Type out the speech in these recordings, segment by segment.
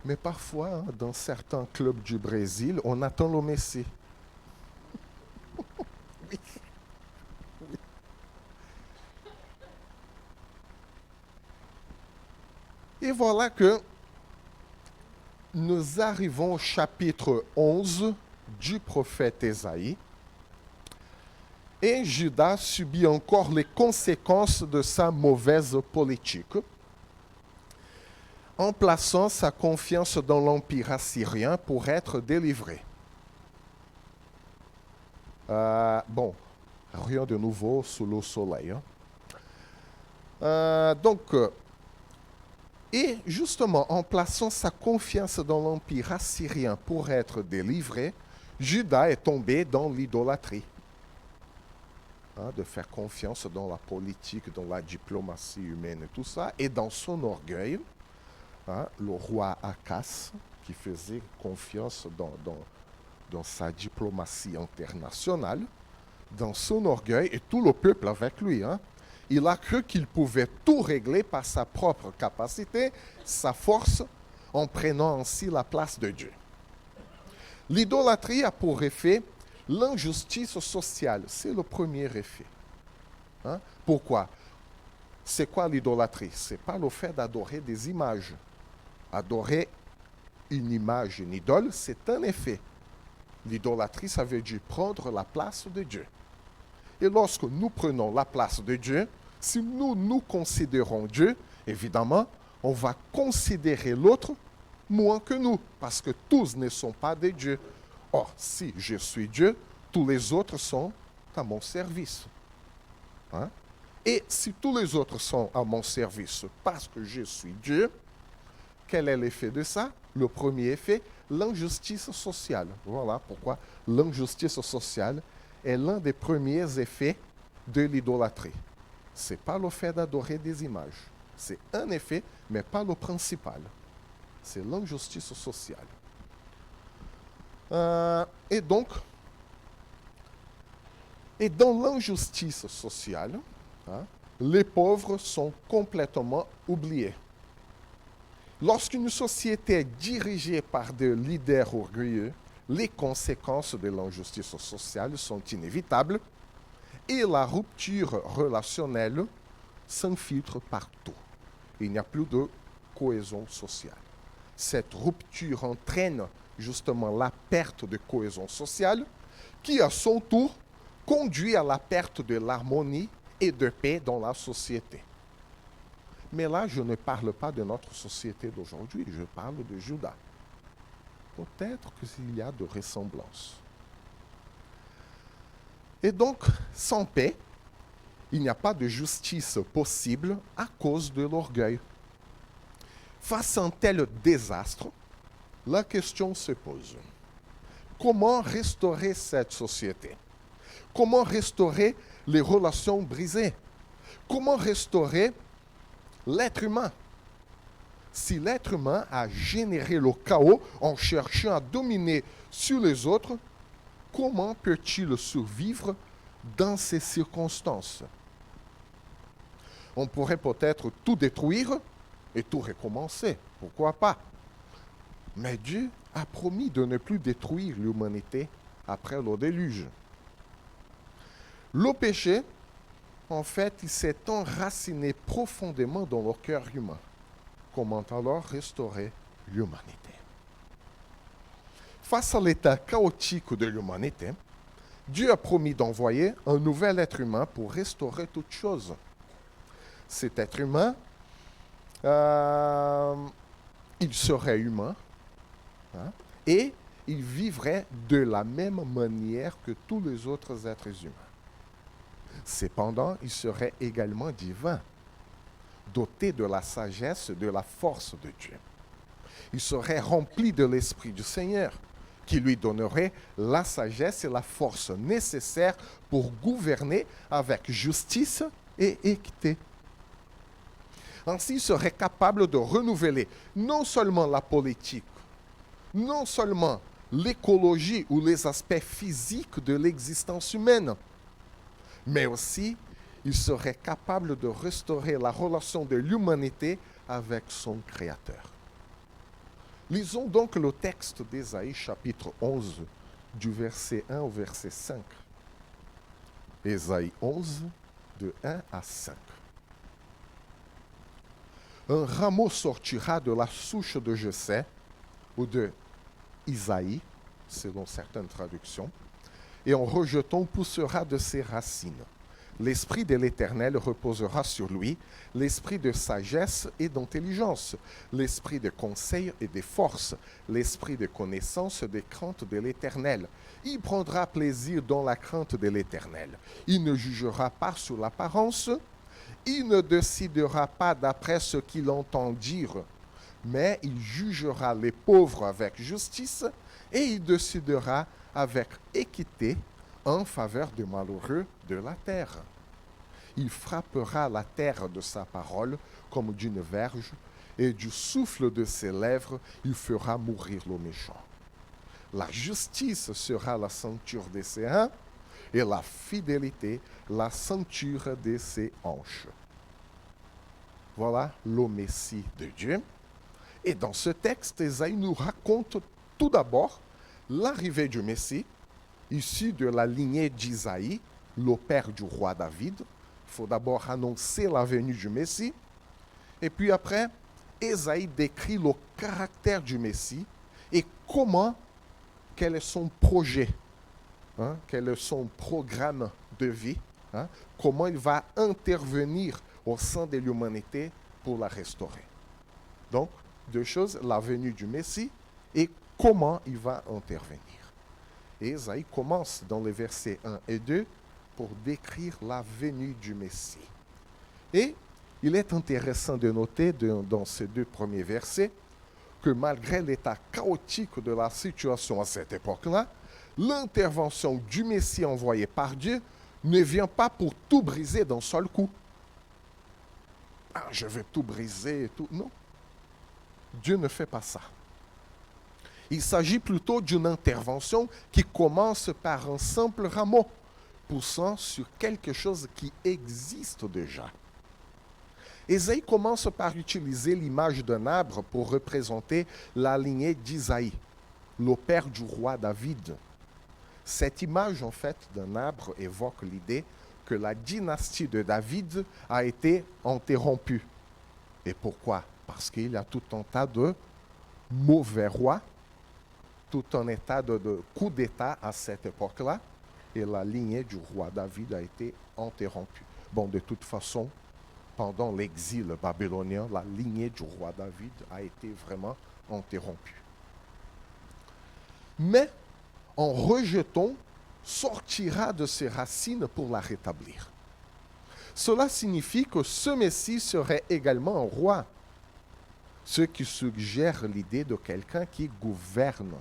Mais parfois, hein, dans certains clubs du Brésil, on attend le Messi. Et voilà que nous arrivons au chapitre 11 du prophète Ésaïe. Et Judas subit encore les conséquences de sa mauvaise politique en plaçant sa confiance dans l'Empire assyrien pour être délivré. Bon, rien de nouveau sous le soleil. Hein. Et justement, en plaçant sa confiance dans l'Empire assyrien pour être délivré, Judas est tombé dans l'idolâtrie. Hein, de faire confiance dans la politique, dans la diplomatie humaine et tout ça, et dans son orgueil, hein, le roi Akas, qui faisait confiance dans sa diplomatie internationale, dans son orgueil, et tout le peuple avec lui. Hein, il a cru qu'il pouvait tout régler par sa propre capacité, sa force, en prenant ainsi la place de Dieu. L'idolâtrie a pour effet l'injustice sociale. C'est le premier effet. Hein? Pourquoi? C'est quoi l'idolâtrie? Ce n'est pas le fait d'adorer des images. Adorer une image, une idole, c'est un effet. L'idolâtrie, ça veut dire prendre la place de Dieu. Et lorsque nous prenons la place de Dieu, si nous considérons Dieu, évidemment, on va considérer l'autre moins que nous, parce que tous ne sont pas des dieux. Or, si je suis Dieu, tous les autres sont à mon service. Hein? Et si tous les autres sont à mon service parce que je suis Dieu, quel est l'effet de ça? Le premier effet, l'injustice sociale. Voilà pourquoi l'injustice sociale est l'un des premiers effets de l'idolâtrie. Ce n'est pas le fait d'adorer des images. C'est un effet, mais pas le principal. C'est l'injustice sociale. Et donc, dans l'injustice sociale, hein, les pauvres sont complètement oubliés. Lorsqu'une société est dirigée par des leaders orgueilleux, les conséquences de l'injustice sociale sont inévitables et la rupture relationnelle s'infiltre partout. Il n'y a plus de cohésion sociale. Cette rupture entraîne justement la perte de cohésion sociale qui, à son tour, conduit à la perte de l'harmonie et de paix dans la société. Mais là, je ne parle pas de notre société d'aujourd'hui, je parle de Juda. Peut-être qu'il y a de ressemblances. Et donc, sans paix, il n'y a pas de justice possible à cause de l'orgueil. Face à un tel désastre, la question se pose. Comment restaurer cette société? Comment restaurer les relations brisées? Comment restaurer l'être humain? Si l'être humain a généré le chaos en cherchant à dominer sur les autres, comment peut-il survivre dans ces circonstances? On pourrait peut-être tout détruire et tout recommencer. Pourquoi pas? Mais Dieu a promis de ne plus détruire l'humanité après le déluge. Le péché, en fait, il s'est enraciné profondément dans le cœur humain. Comment alors restaurer l'humanité? Face à l'état chaotique de l'humanité, Dieu a promis d'envoyer un nouvel être humain pour restaurer toute chose. Cet être humain, il serait humain, hein, et il vivrait de la même manière que tous les autres êtres humains. Cependant, il serait également divin, doté de la sagesse et de la force de Dieu. Il serait rempli de l'Esprit du Seigneur, qui lui donnerait la sagesse et la force nécessaires pour gouverner avec justice et équité. Ainsi, il serait capable de renouveler non seulement la politique, non seulement l'écologie ou les aspects physiques de l'existence humaine, mais aussi il serait capable de restaurer la relation de l'humanité avec son Créateur. Lisons donc le texte d'Ésaïe chapitre 11, du verset 1 au verset 5. Ésaïe 11, de 1 à 5. Un rameau sortira de la souche de Jessé, ou de Isaïe, selon certaines traductions, et en rejetant poussera de ses racines. L'esprit de l'Éternel reposera sur lui, l'esprit de sagesse et d'intelligence, l'esprit de conseil et de force, l'esprit de connaissance et de crainte de l'Éternel. Il prendra plaisir dans la crainte de l'Éternel. Il ne jugera pas sur l'apparence, il ne décidera pas d'après ce qu'il entend dire, mais il jugera les pauvres avec justice et il décidera avec équité en faveur des malheureux de la terre. Il frappera la terre de sa parole comme d'une verge, et du souffle de ses lèvres, il fera mourir le méchant. La justice sera la ceinture de ses reins, et la fidélité la ceinture de ses hanches. Voilà le Messie de Dieu. Et dans ce texte, Ésaïe nous raconte tout d'abord l'arrivée du Messie, issu de la lignée d'Isaïe, le père du roi David. Il faut d'abord annoncer la venue du Messie. Et puis après, Ésaïe décrit le caractère du Messie et quel est son projet, quel est son programme de vie, comment il va intervenir au sein de l'humanité pour la restaurer. Donc, deux choses, la venue du Messie et comment il va intervenir. Et Ésaïe commence dans les versets 1 et 2 pour décrire la venue du Messie. Et il est intéressant de noter dans ces deux premiers versets que malgré l'état chaotique de la situation à cette époque-là, l'intervention du Messie envoyé par Dieu ne vient pas pour tout briser d'un seul coup. Ah, je vais tout briser et tout. Non. Dieu ne fait pas ça. Il s'agit plutôt d'une intervention qui commence par un simple rameau, poussant sur quelque chose qui existe déjà. Ésaïe commence par utiliser l'image d'un arbre pour représenter la lignée d'Isaïe, le père du roi David. Cette image, en fait, d'un arbre évoque l'idée que la dynastie de David a été interrompue. Et pourquoi? Parce qu'il y a tout un tas de mauvais rois, tout un état de coup d'État à cette époque-là, et la lignée du roi David a été interrompue. Bon, de toute façon, pendant l'exil babylonien, la lignée du roi David a été vraiment interrompue. Mais, en rejetant, sortira de ses racines pour la rétablir. Cela signifie que ce Messie serait également un roi, ce qui suggère l'idée de quelqu'un qui gouverne.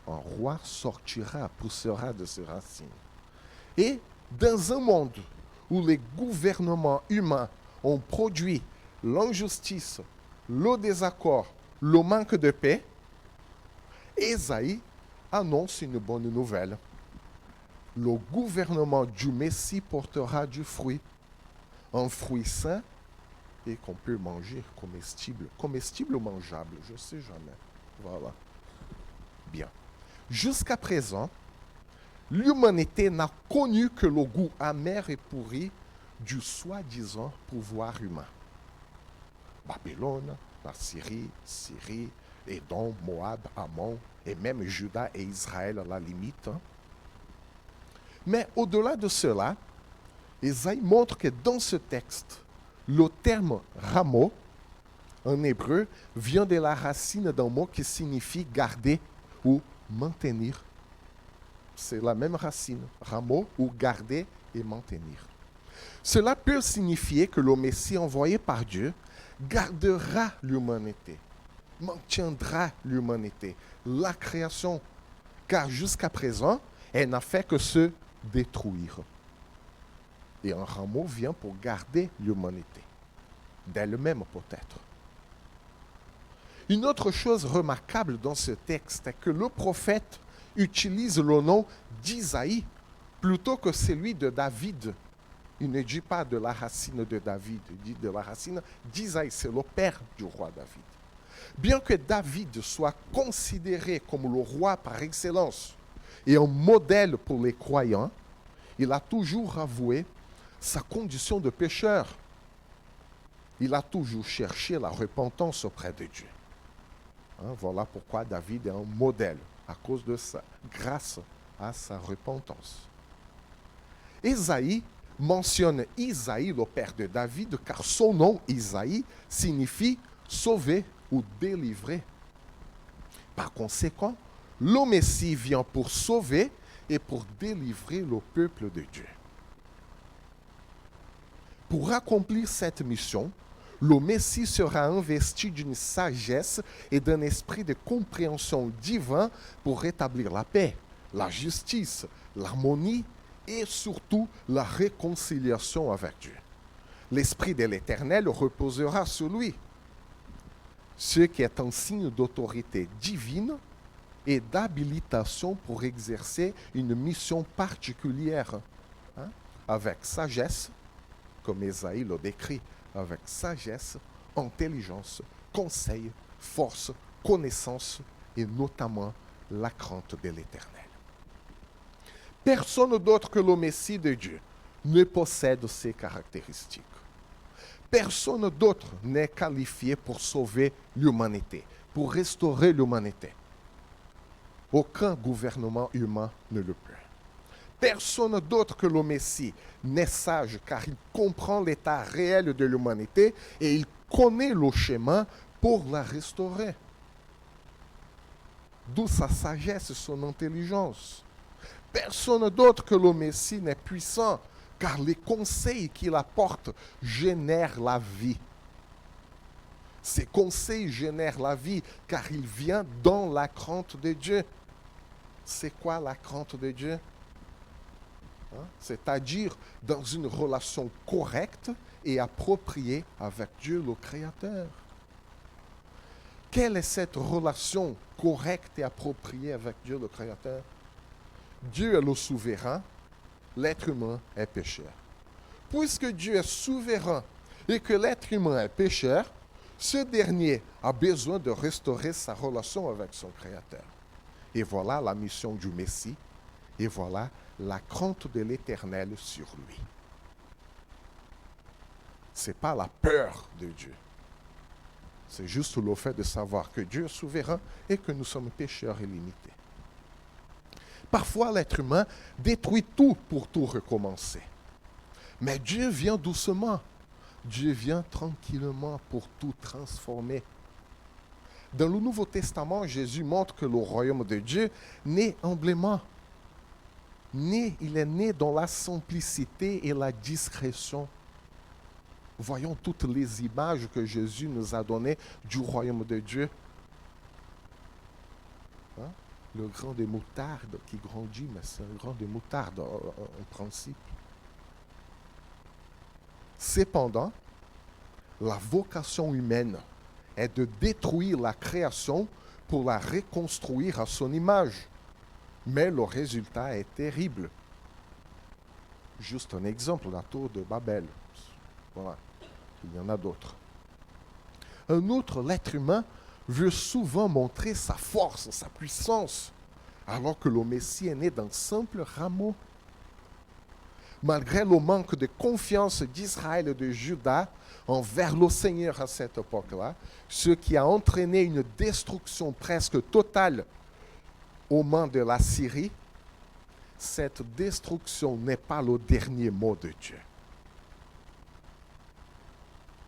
Un roi sortira, poussera de ses racines. Et dans un monde où les gouvernements humains ont produit l'injustice, le désaccord, le manque de paix, Ésaïe annonce une bonne nouvelle. Le gouvernement du Messie portera du fruit, un fruit sain et qu'on peut manger, comestible ou mangeable, je ne sais jamais. Voilà. Bien. Jusqu'à présent, l'humanité n'a connu que le goût amer et pourri du soi-disant pouvoir humain. Babylone, la Syrie, Édom, Moab, Ammon, et même Juda et Israël à la limite. Mais au-delà de cela, Ésaïe montre que dans ce texte, le terme rameau, en hébreu, vient de la racine d'un mot qui signifie garder ou maintenir. C'est la même racine, rameau, ou garder et maintenir. Cela peut signifier que le Messie envoyé par Dieu gardera l'humanité, maintiendra l'humanité, la création, car jusqu'à présent, elle n'a fait que se détruire. Et un rameau vient pour garder l'humanité, d'elle-même peut-être. Une autre chose remarquable dans ce texte est que le prophète utilise le nom d'Isaïe plutôt que celui de David. Il ne dit pas de la racine de David, il dit de la racine d'Isaïe, c'est le père du roi David. Bien que David soit considéré comme le roi par excellence et un modèle pour les croyants, il a toujours avoué sa condition de pécheur. Il a toujours cherché la repentance auprès de Dieu. Voilà pourquoi David est un modèle, à cause de ça, grâce à sa repentance. Ésaïe mentionne Isaïe, le père de David, car son nom, Isaïe, signifie sauver ou délivrer. Par conséquent, le Messie vient pour sauver et pour délivrer le peuple de Dieu. Pour accomplir cette mission, le Messie sera investi d'une sagesse et d'un esprit de compréhension divin pour rétablir la paix, la justice, l'harmonie et surtout la réconciliation avec Dieu. L'Esprit de l'Éternel reposera sur lui, ce qui est un signe d'autorité divine et d'habilitation pour exercer une mission particulière, avec sagesse, comme Ésaïe le décrit, avec sagesse, intelligence, conseil, force, connaissance et notamment la crainte de l'Éternel. Personne d'autre que le Messie de Dieu ne possède ces caractéristiques. Personne d'autre n'est qualifié pour sauver l'humanité, pour restaurer l'humanité. Aucun gouvernement humain ne le peut. Personne d'autre que le Messie n'est sage car il comprend l'état réel de l'humanité et il connaît le chemin pour la restaurer. D'où sa sagesse et son intelligence. Personne d'autre que le Messie n'est puissant car les conseils qu'il apporte génèrent la vie. Ces conseils génèrent la vie car il vient dans la crainte de Dieu. C'est quoi la crainte de Dieu? C'est-à-dire dans une relation correcte et appropriée avec Dieu le Créateur. Quelle est cette relation correcte et appropriée avec Dieu le Créateur? Dieu est le souverain, l'être humain est pécheur. Puisque Dieu est souverain et que l'être humain est pécheur, ce dernier a besoin de restaurer sa relation avec son Créateur. Et voilà la mission du Messie, et voilà la crainte de l'Éternel sur lui. Ce n'est pas la peur de Dieu. C'est juste le fait de savoir que Dieu est souverain et que nous sommes pécheurs et limités. Parfois, l'être humain détruit tout pour tout recommencer. Mais Dieu vient doucement. Dieu vient tranquillement pour tout transformer. Dans le Nouveau Testament, Jésus montre que le royaume de Dieu naît humblement. Il est né dans la simplicité et la discrétion. Voyons toutes les images que Jésus nous a données du royaume de Dieu. Le grain de moutarde qui grandit, mais c'est un grain de moutarde en principe. Cependant, la vocation humaine est de détruire la création pour la reconstruire à son image. Mais le résultat est terrible. Juste un exemple, la tour de Babel. Voilà, il y en a d'autres. Un autre, l'être humain, veut souvent montrer sa force, sa puissance, alors que le Messie est né d'un simple rameau. Malgré le manque de confiance d'Israël et de Juda envers le Seigneur à cette époque-là, ce qui a entraîné une destruction presque totale aux mains de la Syrie, cette destruction n'est pas le dernier mot de Dieu.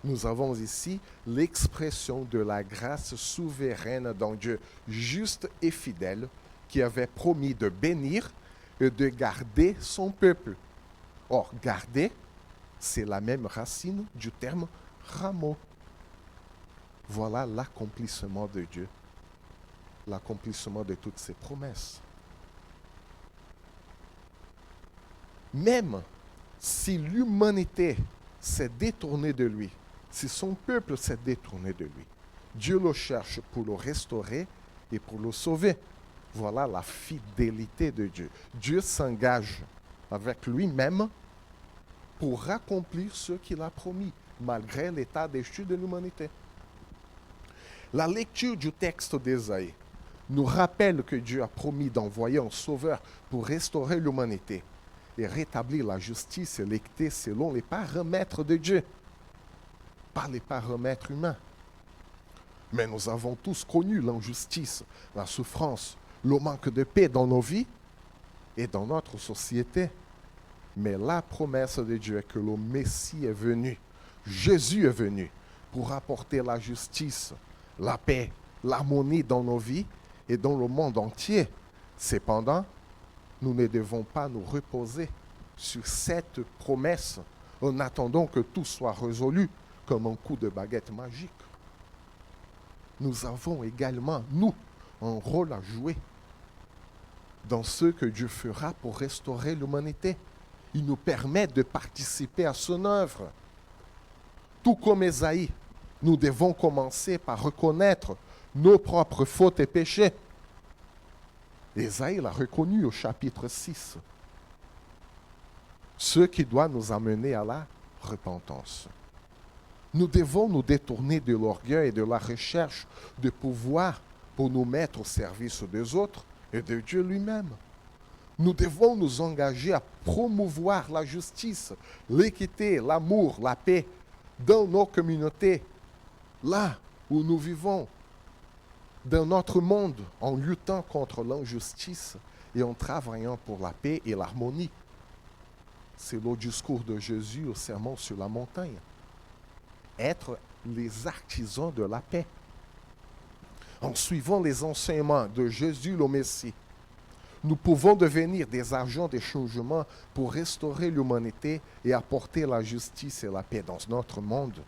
Nous avons ici l'expression de la grâce souveraine d'un Dieu juste et fidèle qui avait promis de bénir et de garder son peuple. Or, garder, c'est la même racine du terme rameau. Voilà l'accomplissement de Dieu, l'accomplissement de toutes ses promesses. Même si l'humanité s'est détournée de lui, si son peuple s'est détourné de lui, Dieu le cherche pour le restaurer et pour le sauver. Voilà la fidélité de Dieu. Dieu s'engage avec lui-même pour accomplir ce qu'il a promis, malgré l'état déchu de l'humanité. La lecture du texte d'Ésaïe nous rappelle que Dieu a promis d'envoyer un sauveur pour restaurer l'humanité et rétablir la justice et l'équité selon les paramètres de Dieu, pas les paramètres humains. Mais nous avons tous connu l'injustice, la souffrance, le manque de paix dans nos vies et dans notre société. Mais la promesse de Dieu est que le Messie est venu, Jésus est venu pour apporter la justice, la paix, l'harmonie dans nos vies et dans le monde entier. Cependant, nous ne devons pas nous reposer sur cette promesse en attendant que tout soit résolu comme un coup de baguette magique. Nous avons également, nous, un rôle à jouer dans ce que Dieu fera pour restaurer l'humanité. Il nous permet de participer à son œuvre. Tout comme Ésaïe, nous devons commencer par reconnaître nos propres fautes et péchés. Ésaïe l'a reconnu au chapitre 6. Ce qui doit nous amener à la repentance. Nous devons nous détourner de l'orgueil et de la recherche de pouvoir pour nous mettre au service des autres et de Dieu lui-même. Nous devons nous engager à promouvoir la justice, l'équité, l'amour, la paix dans nos communautés, là où nous vivons, dans notre monde, en luttant contre l'injustice et en travaillant pour la paix et l'harmonie. C'est le discours de Jésus au sermon sur la montagne. Être les artisans de la paix. En suivant les enseignements de Jésus le Messie, nous pouvons devenir des agents de changement pour restaurer l'humanité et apporter la justice et la paix dans notre monde.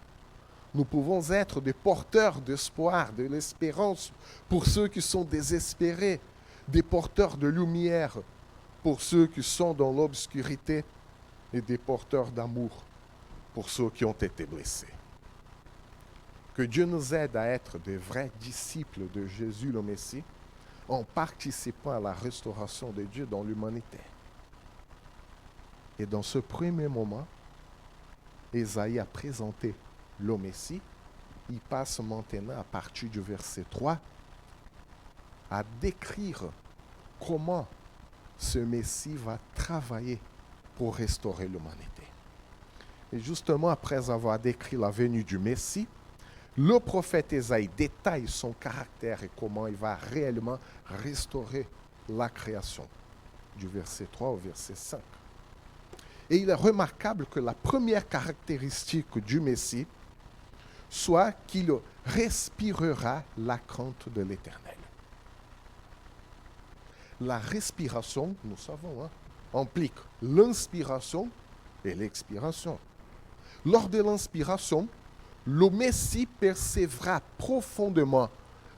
Nous pouvons être des porteurs d'espoir, de l'espérance pour ceux qui sont désespérés, des porteurs de lumière pour ceux qui sont dans l'obscurité et des porteurs d'amour pour ceux qui ont été blessés. Que Dieu nous aide à être de vrais disciples de Jésus le Messie en participant à la restauration de Dieu dans l'humanité. Et dans ce premier moment, Ésaïe a présenté le Messie. Il passe maintenant à partir du verset 3 à décrire comment ce Messie va travailler pour restaurer l'humanité. Et justement, après avoir décrit la venue du Messie, le prophète Ésaïe détaille son caractère et comment il va réellement restaurer la création, du verset 3 au verset 5. Et il est remarquable que la première caractéristique du Messie soit qu'il respirera la crainte de l'Éternel. La respiration, nous savons, implique l'inspiration et l'expiration. Lors de l'inspiration, le Messie percevra profondément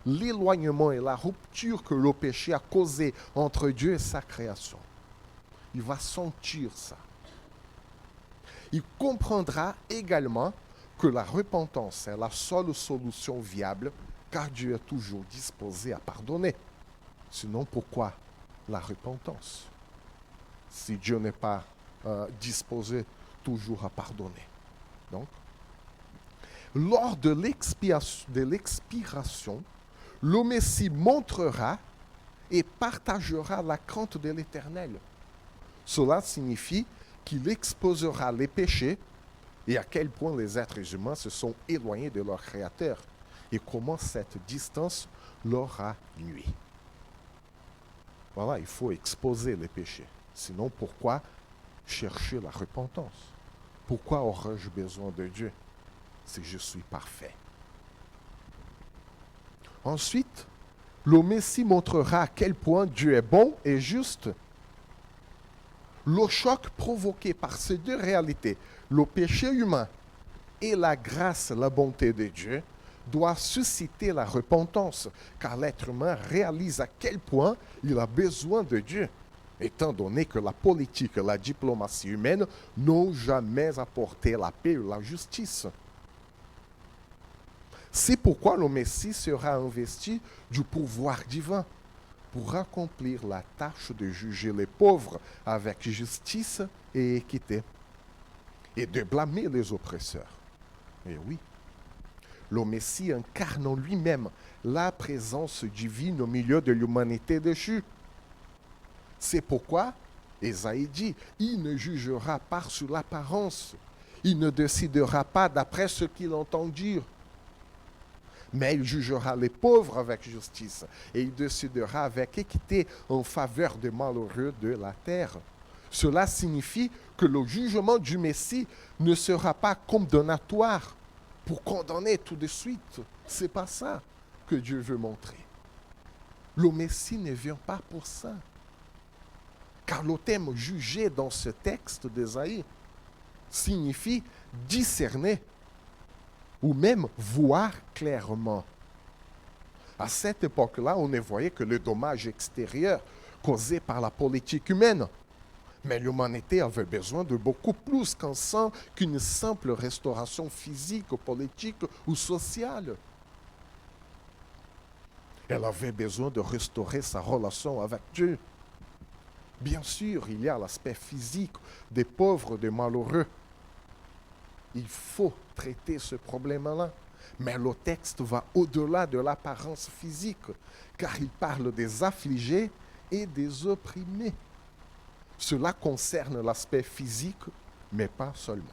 l'éloignement et la rupture que le péché a causé entre Dieu et sa création. Il va sentir ça. Il comprendra également que la repentance est la seule solution viable, car Dieu est toujours disposé à pardonner. Sinon, pourquoi la repentance? Si Dieu n'est pas disposé toujours à pardonner. Donc, lors de l'expiration, le Messie montrera et partagera la crainte de l'Éternel. Cela signifie qu'il exposera les péchés et à quel point les êtres humains se sont éloignés de leur Créateur et comment cette distance leur a nui. Voilà, il faut exposer les péchés. Sinon, pourquoi chercher la repentance? Pourquoi aurais-je besoin de Dieu si je suis parfait? Ensuite, le Messie montrera à quel point Dieu est bon et juste. Le choc provoqué par ces deux réalités, le péché humain et la grâce, la bonté de Dieu, doit susciter la repentance, car l'être humain réalise à quel point il a besoin de Dieu, étant donné que la politique et la diplomatie humaine n'ont jamais apporté la paix ou la justice. C'est pourquoi le Messie sera investi du pouvoir divin pour accomplir la tâche de juger les pauvres avec justice et équité et de blâmer les oppresseurs. Et oui, Le Messie incarne en lui-même la présence divine au milieu de l'humanité déchue. C'est pourquoi Ésaïe dit, il ne jugera pas sur l'apparence, il ne décidera pas d'après ce qu'il entend dire, mais il jugera les pauvres avec justice et il décidera avec équité en faveur des malheureux de la terre. Cela signifie que le jugement du Messie ne sera pas condamnatoire pour condamner tout de suite. C'est pas ça que Dieu veut montrer. Le Messie ne vient pas pour ça. Car le thème jugé dans ce texte d'Ésaïe signifie discerner ou même voir clairement. À cette époque-là, on ne voyait que le dommage extérieur causé par la politique humaine. Mais l'humanité avait besoin de beaucoup plus qu'une simple restauration physique, politique ou sociale. Elle avait besoin de restaurer sa relation avec Dieu. Bien sûr, il y a l'aspect physique des pauvres, des malheureux. Il faut traiter ce problème-là. Mais le texte va au-delà de l'apparence physique, car il parle des affligés et des opprimés. Cela concerne l'aspect physique, mais pas seulement.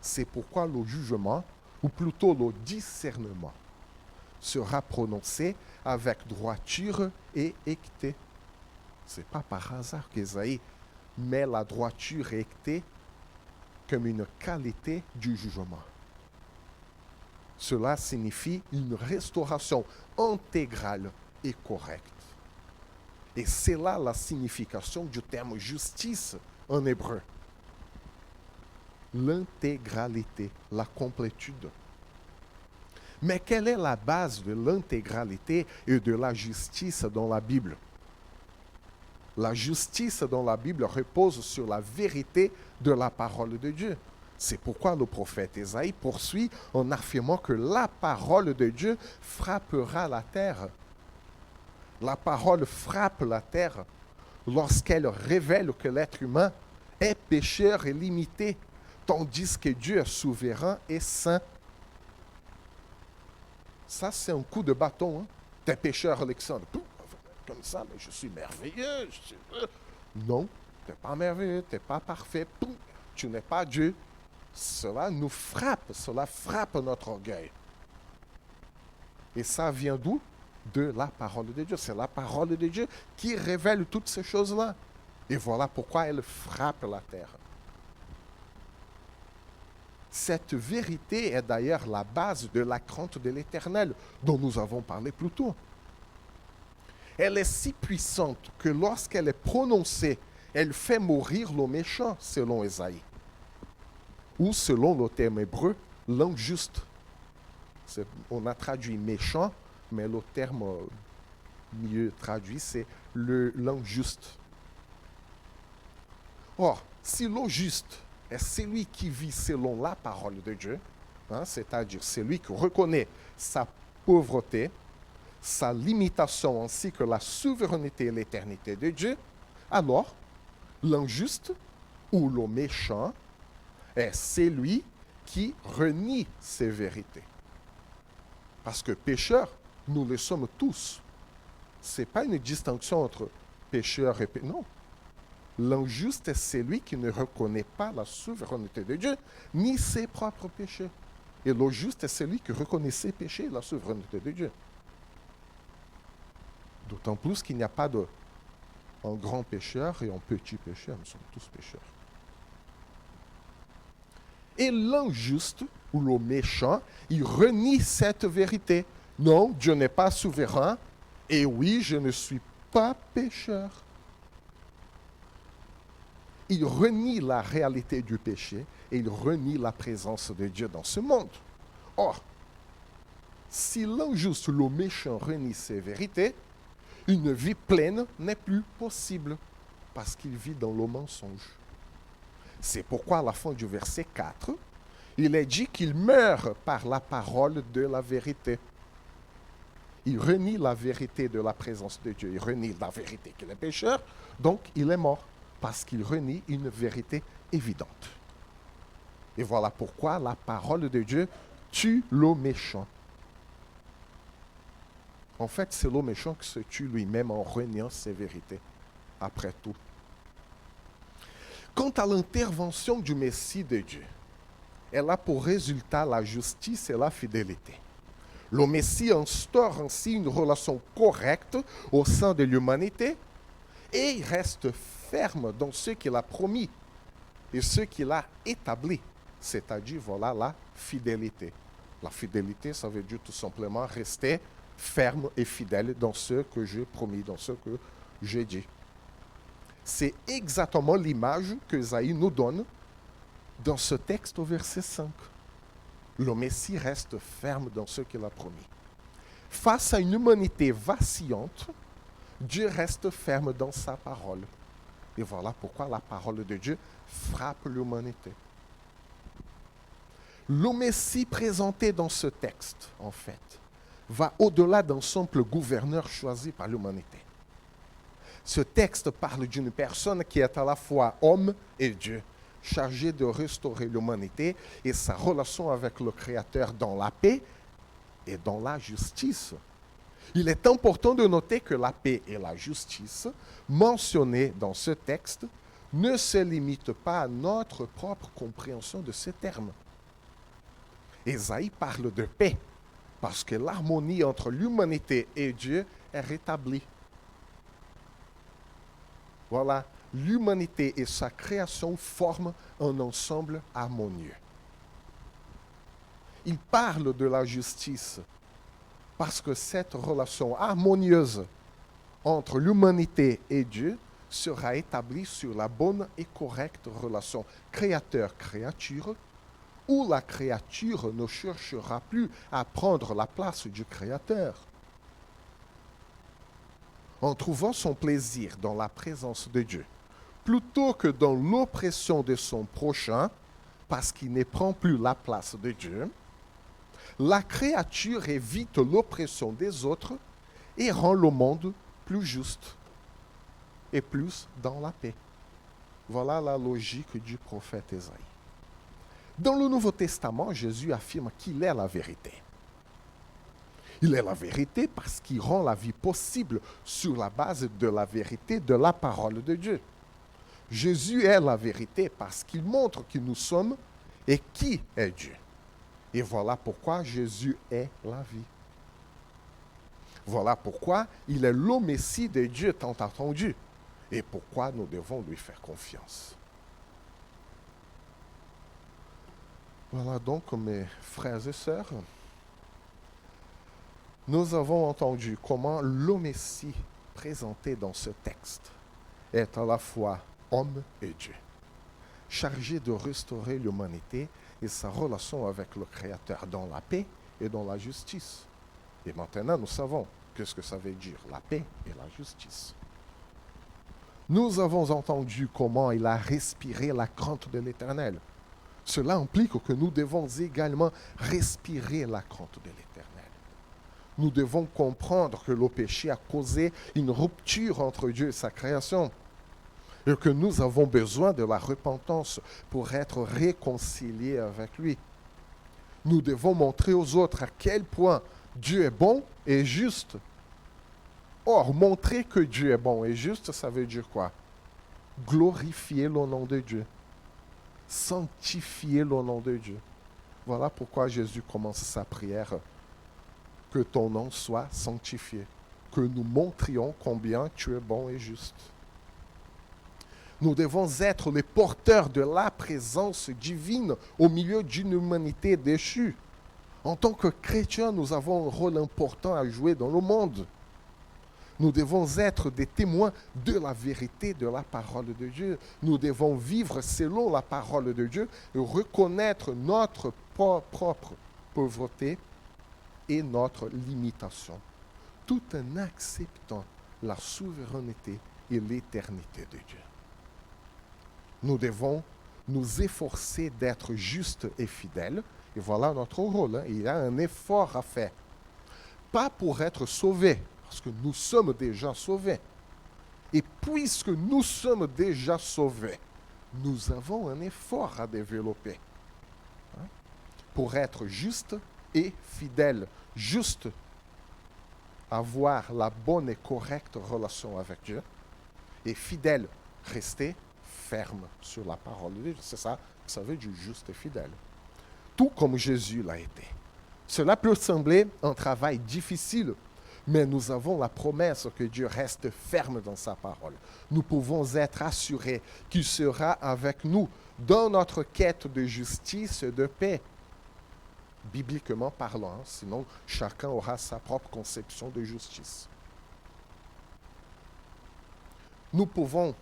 C'est pourquoi le jugement, ou plutôt le discernement, sera prononcé avec droiture et équité. Ce n'est pas par hasard qu'Ésaïe met la droiture et équité comme une qualité du jugement. Cela signifie une restauration intégrale et correcte. Et c'est là la signification du terme justice en hébreu. L'intégralité, la complétude. Mais quelle est la base de l'intégralité et de la justice dans la Bible? La justice dans la Bible repose sur la vérité de la parole de Dieu. C'est pourquoi le prophète Ésaïe poursuit en affirmant que la parole de Dieu frappera la terre. La parole frappe la terre lorsqu'elle révèle que l'être humain est pécheur et limité, tandis que Dieu est souverain et saint. Ça, c'est un coup de bâton. Hein? T'es pécheur, Alexandre. Comme ça, mais je suis merveilleux. Non, tu n'es pas merveilleux, tu n'es pas parfait. Tu n'es pas Dieu. Cela nous frappe, cela frappe notre orgueil. Et ça vient d'où? De la parole de Dieu. C'est la parole de Dieu qui révèle toutes ces choses-là. Et voilà pourquoi elle frappe la terre. Cette vérité est d'ailleurs la base de la crainte de l'Éternel, dont nous avons parlé plus tôt. Elle est si puissante que lorsqu'elle est prononcée, elle fait mourir le méchant, selon Ésaïe. Ou selon le terme hébreu, l'injuste. On a traduit méchant, mais le terme mieux traduit, c'est l'injuste. Or, si le juste est celui qui vit selon la parole de Dieu, hein, c'est-à-dire celui qui reconnaît sa pauvreté, sa limitation ainsi que la souveraineté et l'éternité de Dieu, alors l'injuste ou le méchant est celui qui renie ces vérités. Parce que pécheurs, nous le sommes tous. Ce n'est pas une distinction entre pécheur et pécheur. Non. L'injuste est celui qui ne reconnaît pas la souveraineté de Dieu, ni ses propres péchés. Et le juste est celui qui reconnaît ses péchés et la souveraineté de Dieu. D'autant plus qu'il n'y a pas un grand pécheur et un petit pécheur. Nous sommes tous pécheurs. Et l'injuste ou le méchant, il renie cette vérité. Non, Dieu n'est pas souverain. Et oui, je ne suis pas pécheur. Il renie la réalité du péché et il renie la présence de Dieu dans ce monde. Or, si l'injuste ou le méchant renie ces vérités, une vie pleine n'est plus possible parce qu'il vit dans le mensonge. C'est pourquoi à la fin du verset 4, il est dit qu'il meurt par la parole de la vérité. Il renie la vérité de la présence de Dieu. Il renie la vérité qu'il est pécheur, donc il est mort parce qu'il renie une vérité évidente. Et voilà pourquoi la parole de Dieu tue le méchant. En fait, c'est le méchant qui se tue lui-même en reniant ses vérités, après tout. Quant à l'intervention du Messie de Dieu, elle a pour résultat la justice et la fidélité. Le Messie instaure ainsi une relation correcte au sein de l'humanité et il reste ferme dans ce qu'il a promis et ce qu'il a établi, c'est-à-dire voilà la fidélité. La fidélité, ça veut dire tout simplement rester ferme et fidèle dans ce que j'ai promis, dans ce que j'ai dit. C'est exactement l'image que Isaïe nous donne dans ce texte au verset 5. Le Messie reste ferme dans ce qu'il a promis. Face à une humanité vacillante, Dieu reste ferme dans sa parole. Et voilà pourquoi la parole de Dieu frappe l'humanité. Le Messie présenté dans ce texte, en fait, va au-delà d'un simple gouverneur choisi par l'humanité. Ce texte parle d'une personne qui est à la fois homme et Dieu, chargé de restaurer l'humanité et sa relation avec le Créateur dans la paix et dans la justice. Il est important de noter que la paix et la justice mentionnées dans ce texte ne se limitent pas à notre propre compréhension de ces termes. Ésaïe parle de paix parce que l'harmonie entre l'humanité et Dieu est rétablie. Voilà, l'humanité et sa création forment un ensemble harmonieux. Il parle de la justice parce que cette relation harmonieuse entre l'humanité et Dieu sera établie sur la bonne et correcte relation créateur-créature, où la créature ne cherchera plus à prendre la place du Créateur. En trouvant son plaisir dans la présence de Dieu, plutôt que dans l'oppression de son prochain, parce qu'il ne prend plus la place de Dieu, la créature évite l'oppression des autres et rend le monde plus juste et plus dans la paix. Voilà la logique du prophète Ésaïe. Dans le Nouveau Testament, Jésus affirme qu'il est la vérité. Il est la vérité parce qu'il rend la vie possible sur la base de la vérité de la parole de Dieu. Jésus est la vérité parce qu'il montre qui nous sommes et qui est Dieu. Et voilà pourquoi Jésus est la vie. Voilà pourquoi il est le Messie de Dieu tant attendu et pourquoi nous devons lui faire confiance. Voilà donc, mes frères et sœurs, nous avons entendu comment le Messie présenté dans ce texte est à la fois homme et Dieu, chargé de restaurer l'humanité et sa relation avec le Créateur dans la paix et dans la justice. Et maintenant, nous savons qu'est-ce que ça veut dire, la paix et la justice. Nous avons entendu comment il a respiré la crainte de l'Éternel. Cela implique que nous devons également respirer la crainte de l'Éternel. Nous devons comprendre que le péché a causé une rupture entre Dieu et sa création et que nous avons besoin de la repentance pour être réconciliés avec lui. Nous devons montrer aux autres à quel point Dieu est bon et juste. Or, montrer que Dieu est bon et juste, ça veut dire quoi? Glorifier le nom de Dieu. Sanctifier le nom de Dieu. Voilà pourquoi Jésus commence sa prière. Que ton nom soit sanctifié. Que nous montrions combien tu es bon et juste. Nous devons être les porteurs de la présence divine au milieu d'une humanité déchue. En tant que chrétiens, nous avons un rôle important à jouer dans le monde. Nous devons être des témoins de la vérité de la parole de Dieu. Nous devons vivre selon la parole de Dieu et reconnaître notre propre pauvreté et notre limitation, tout en acceptant la souveraineté et l'éternité de Dieu. Nous devons nous efforcer d'être justes et fidèles. Et voilà notre rôle. Il y a un effort à faire. Pas pour être sauvés, parce que nous sommes déjà sauvés. Et puisque nous sommes déjà sauvés, nous avons un effort à développer. pour être juste et fidèle. Juste, avoir la bonne et correcte relation avec Dieu. Et fidèle, rester ferme sur la parole de Dieu. C'est ça, vous savez, du juste et fidèle. Tout comme Jésus l'a été. Cela peut sembler un travail difficile, mais nous avons la promesse que Dieu reste ferme dans sa parole. Nous pouvons être assurés qu'il sera avec nous dans notre quête de justice et de paix, bibliquement parlant, sinon chacun aura sa propre conception de justice. Nous pouvons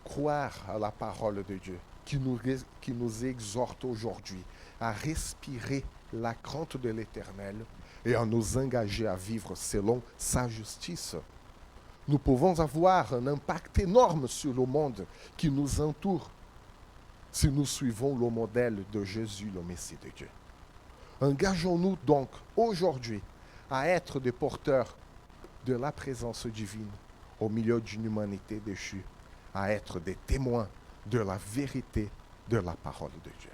croire à la parole de Dieu qui nous exhorte aujourd'hui à respirer la crainte de l'Éternel et à nous engager à vivre selon sa justice. Nous pouvons avoir un impact énorme sur le monde qui nous entoure si nous suivons le modèle de Jésus, le Messie de Dieu. Engageons-nous donc aujourd'hui à être des porteurs de la présence divine au milieu d'une humanité déchue, à être des témoins de la vérité de la parole de Dieu.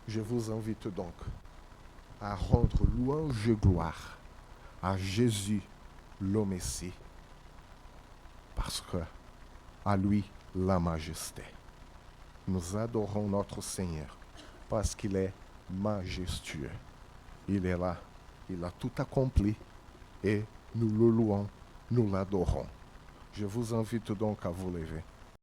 Je vous invite donc à rendre louange et gloire à Jésus, le Messie, parce que à lui la majesté. Nous adorons notre Seigneur parce qu'il est majestueux. Il est là, il a tout accompli et nous le louons, nous l'adorons. Je vous invite donc à vous lever.